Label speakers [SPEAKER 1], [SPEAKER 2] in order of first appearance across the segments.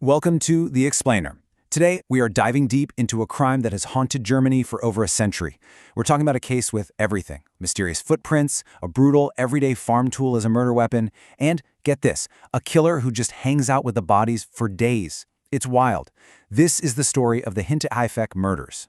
[SPEAKER 1] Welcome to The Explainer. Today, we are diving deep into a crime that has haunted Germany for over a century. We're talking about a case with everything: mysterious footprints, a brutal, everyday farm tool as a murder weapon, and, get this, a killer who just hangs out with the bodies for days. It's wild. This is the story of the Hinterkaifeck Murders.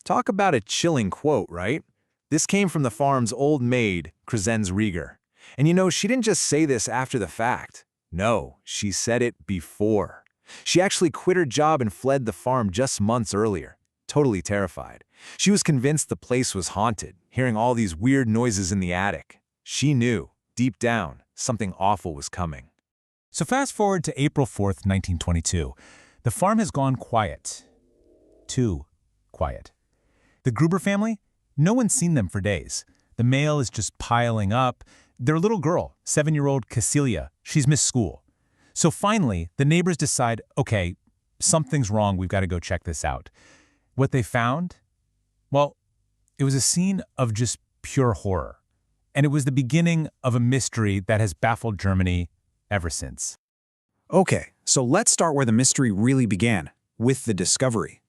[SPEAKER 2] Talk about a chilling quote, right? This came from the farm's old maid, Kresenz Rieger. And she didn't just say this after the fact. No, she said it before. She actually quit her job and fled the farm just months earlier, totally terrified. She was convinced the place was haunted, hearing all these weird noises in the attic. She knew, deep down, something awful was coming.
[SPEAKER 3] So fast forward to April 4th, 1922. The farm has gone quiet. Too quiet. The Gruber family? No one's seen them for days. The mail is just piling up. Their little girl, 7-year-old Cecilia, she's missed school. So finally, the neighbors decide, okay, something's wrong, we've got to go check this out. What they found? Well, it was a scene of just pure horror. And it was the beginning of a mystery that has baffled Germany ever since.
[SPEAKER 1] Okay, so let's start where the mystery really began, with the discovery.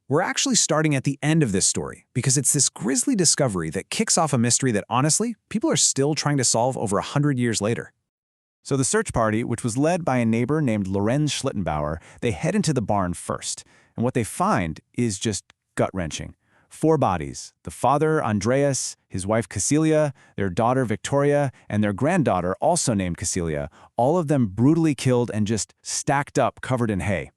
[SPEAKER 1] We're actually starting at the end of this story, because it's this grisly discovery that kicks off a mystery that, honestly, people are still trying to solve over 100 years later. So the search party, which was led by a neighbor named Lorenz Schlittenbauer, they head into the barn first. And what they find is just gut-wrenching. 4 bodies: the father, Andreas, his wife, Cecilia, their daughter, Victoria, and their granddaughter, also named Cecilia, all of them brutally killed and just stacked up, covered in hay.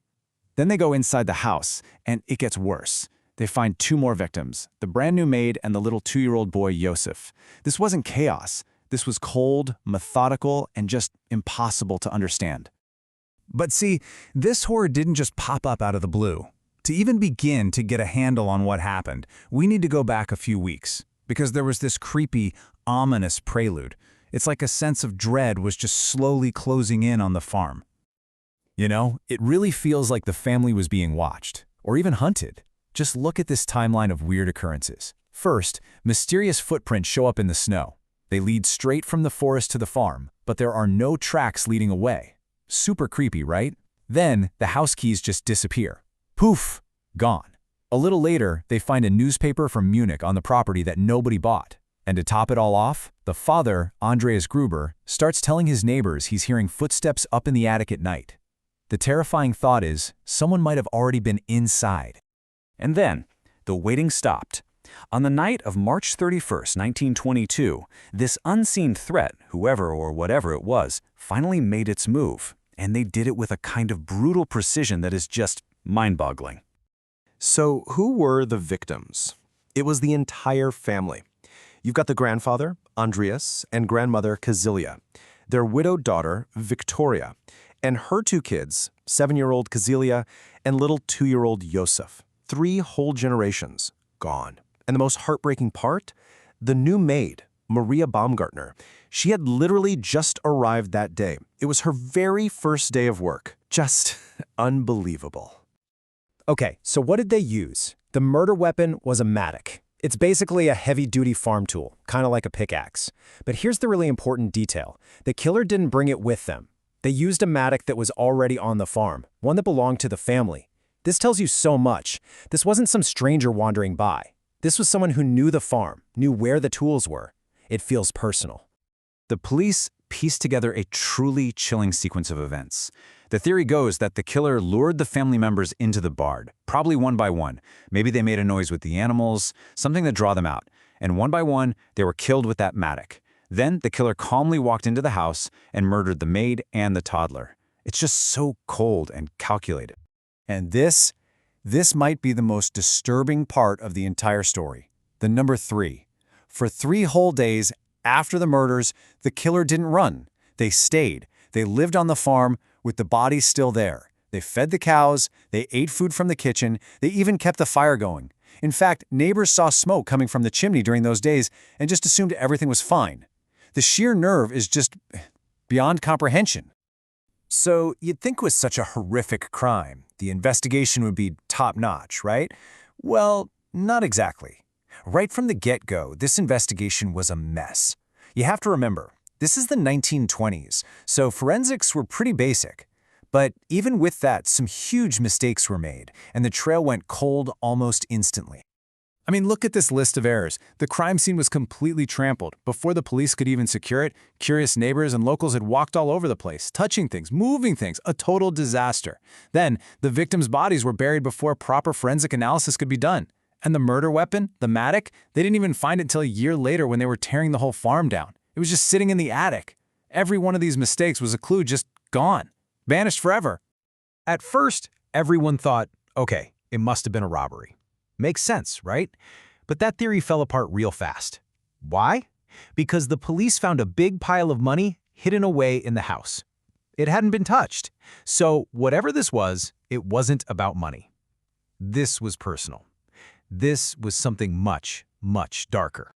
[SPEAKER 1] Then they go inside the house, and it gets worse. They find 2 more victims, the brand new maid and the little 2-year-old boy, Josef. This wasn't chaos. This was cold, methodical, and just impossible to understand. But see, this horror didn't just pop up out of the blue. To even begin to get a handle on what happened, we need to go back a few weeks, because there was this creepy, ominous prelude. It's like a sense of dread was just slowly closing in on the farm. It really feels like the family was being watched, or even hunted. Just look at this timeline of weird occurrences. First, mysterious footprints show up in the snow. They lead straight from the forest to the farm, but there are no tracks leading away. Super creepy, right? Then, the house keys just disappear. Poof! Gone. A little later, they find a newspaper from Munich on the property that nobody bought. And to top it all off, the father, Andreas Gruber, starts telling his neighbors he's hearing footsteps up in the attic at night. The terrifying thought is, someone might have already been inside. And then, the waiting stopped. On the night of March 31st, 1922, this unseen threat, whoever or whatever it was, finally made its move. And they did it with a kind of brutal precision that is just mind-boggling.
[SPEAKER 4] So who were the victims? It was the entire family. You've got the grandfather, Andreas, and grandmother, Cecilia, their widowed daughter, Victoria, and her 2 kids, 7-year-old Cecilia and little 2-year-old Josef. 3 whole generations gone. And the most heartbreaking part? The new maid, Maria Baumgartner. She had literally just arrived that day. It was her very first day of work. Just unbelievable.
[SPEAKER 5] Okay, so what did they use? The murder weapon was a mattock. It's basically a heavy-duty farm tool, kind of like a pickaxe. But here's the really important detail. The killer didn't bring it with them. They used a mattock that was already on the farm, one that belonged to the family. This tells you so much. This wasn't some stranger wandering by. This was someone who knew the farm, knew where the tools were. It feels personal.
[SPEAKER 1] The police pieced together a truly chilling sequence of events. The theory goes that the killer lured the family members into the barn, probably one by one. Maybe they made a noise with the animals, something to draw them out. And one by one, they were killed with that mattock. Then the killer calmly walked into the house and murdered the maid and the toddler. It's just so cold and calculated. And this might be the most disturbing part of the entire story. The number 3. For 3 whole days after the murders, the killer didn't run. They stayed. They lived on the farm with the bodies still there. They fed the cows, they ate food from the kitchen, they even kept the fire going. In fact, neighbors saw smoke coming from the chimney during those days and just assumed everything was fine. The sheer nerve is just beyond comprehension. So you'd think with such a horrific crime, the investigation would be top-notch, right? Well, not exactly. Right from the get-go, this investigation was a mess. You have to remember, this is the 1920s, so forensics were pretty basic. But even with that, some huge mistakes were made, and the trail went cold almost instantly. I mean, look at this list of errors. The crime scene was completely trampled. Before the police could even secure it, curious neighbors and locals had walked all over the place, touching things, moving things, a total disaster. Then, the victims' bodies were buried before proper forensic analysis could be done. And the murder weapon, the matic, they didn't even find it until a year later when they were tearing the whole farm down. It was just sitting in the attic. Every one of these mistakes was a clue just gone, vanished forever.
[SPEAKER 2] At first, everyone thought, okay, it must have been a robbery. Makes sense, right? But that theory fell apart real fast. Why? Because the police found a big pile of money hidden away in the house. It hadn't been touched. So whatever this was, it wasn't about money. This was personal. This was something much, much darker.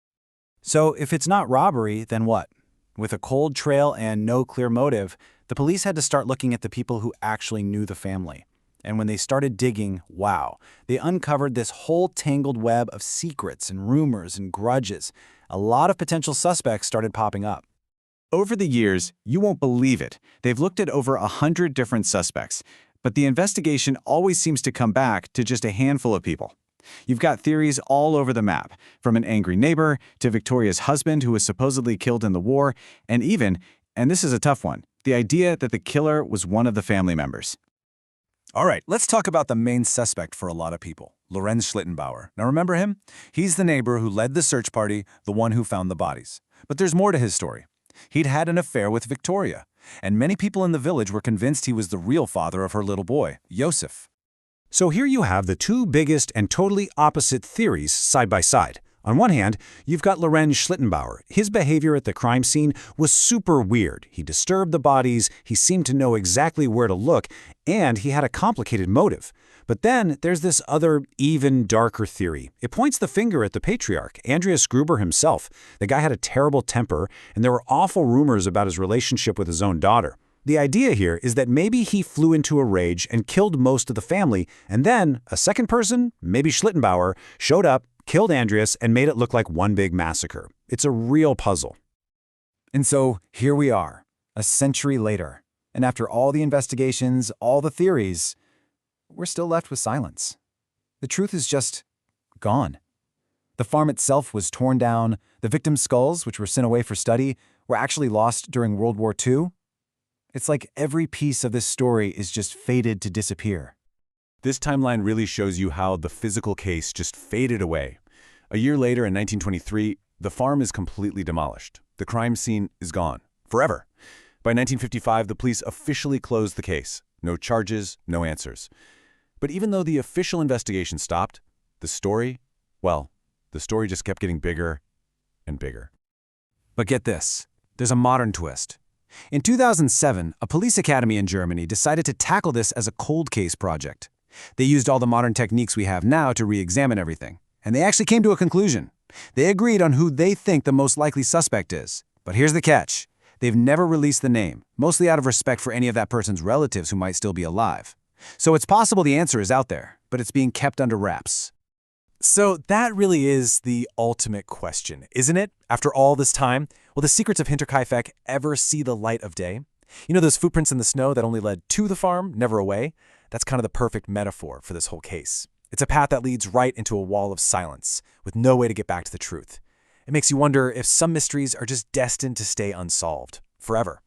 [SPEAKER 6] So if it's not robbery, then what? With a cold trail and no clear motive, the police had to start looking at the people who actually knew the family. And when they started digging, wow, they uncovered this whole tangled web of secrets and rumors and grudges. A lot of potential suspects started popping up.
[SPEAKER 7] Over the years, you won't believe it, they've looked at over 100 different suspects, but the investigation always seems to come back to just a handful of people. You've got theories all over the map, from an angry neighbor to Victoria's husband who was supposedly killed in the war, and even, and this is a tough one, the idea that the killer was one of the family members.
[SPEAKER 1] All right, let's talk about the main suspect for a lot of people, Lorenz Schlittenbauer. Now remember him? He's the neighbor who led the search party, the one who found the bodies. But there's more to his story. He'd had an affair with Victoria, and many people in the village were convinced he was the real father of her little boy, Josef.
[SPEAKER 5] So here you have the two biggest and totally opposite theories side by side. On one hand, you've got Lorenz Schlittenbauer. His behavior at the crime scene was super weird. He disturbed the bodies, he seemed to know exactly where to look, and he had a complicated motive. But then there's this other, even darker theory. It points the finger at the patriarch, Andreas Gruber himself. The guy had a terrible temper, and there were awful rumors about his relationship with his own daughter. The idea here is that maybe he flew into a rage and killed most of the family, and then a second person, maybe Schlittenbauer, showed up, killed Andreas, and made it look like one big massacre. It's a real puzzle.
[SPEAKER 1] And so here we are, a century later. And after all the investigations, all the theories, we're still left with silence. The truth is just gone. The farm itself was torn down. The victims' skulls, which were sent away for study, were actually lost during World War II. It's like every piece of this story is just fated to disappear.
[SPEAKER 7] This timeline really shows you how the physical case just faded away. A year later, in 1923, the farm is completely demolished. The crime scene is gone, forever. By 1955, the police officially closed the case. No charges, no answers. But even though the official investigation stopped, the story just kept getting bigger and bigger.
[SPEAKER 1] But get this, there's a modern twist. In 2007, a police academy in Germany decided to tackle this as a cold case project. They used all the modern techniques we have now to re-examine everything, and they actually came to a conclusion. They agreed on who they think the most likely suspect is. But here's the catch. They've never released the name, mostly out of respect for any of that person's relatives who might still be alive. So it's possible the answer is out there, but it's being kept under wraps.
[SPEAKER 2] So that really is the ultimate question, isn't it? After all this time, will the secrets of Hinterkaifeck ever see the light of day? You know those footprints in the snow that only led to the farm, never away? That's kind of the perfect metaphor for this whole case. It's a path that leads right into a wall of silence, with no way to get back to the truth. It makes you wonder if some mysteries are just destined to stay unsolved, forever.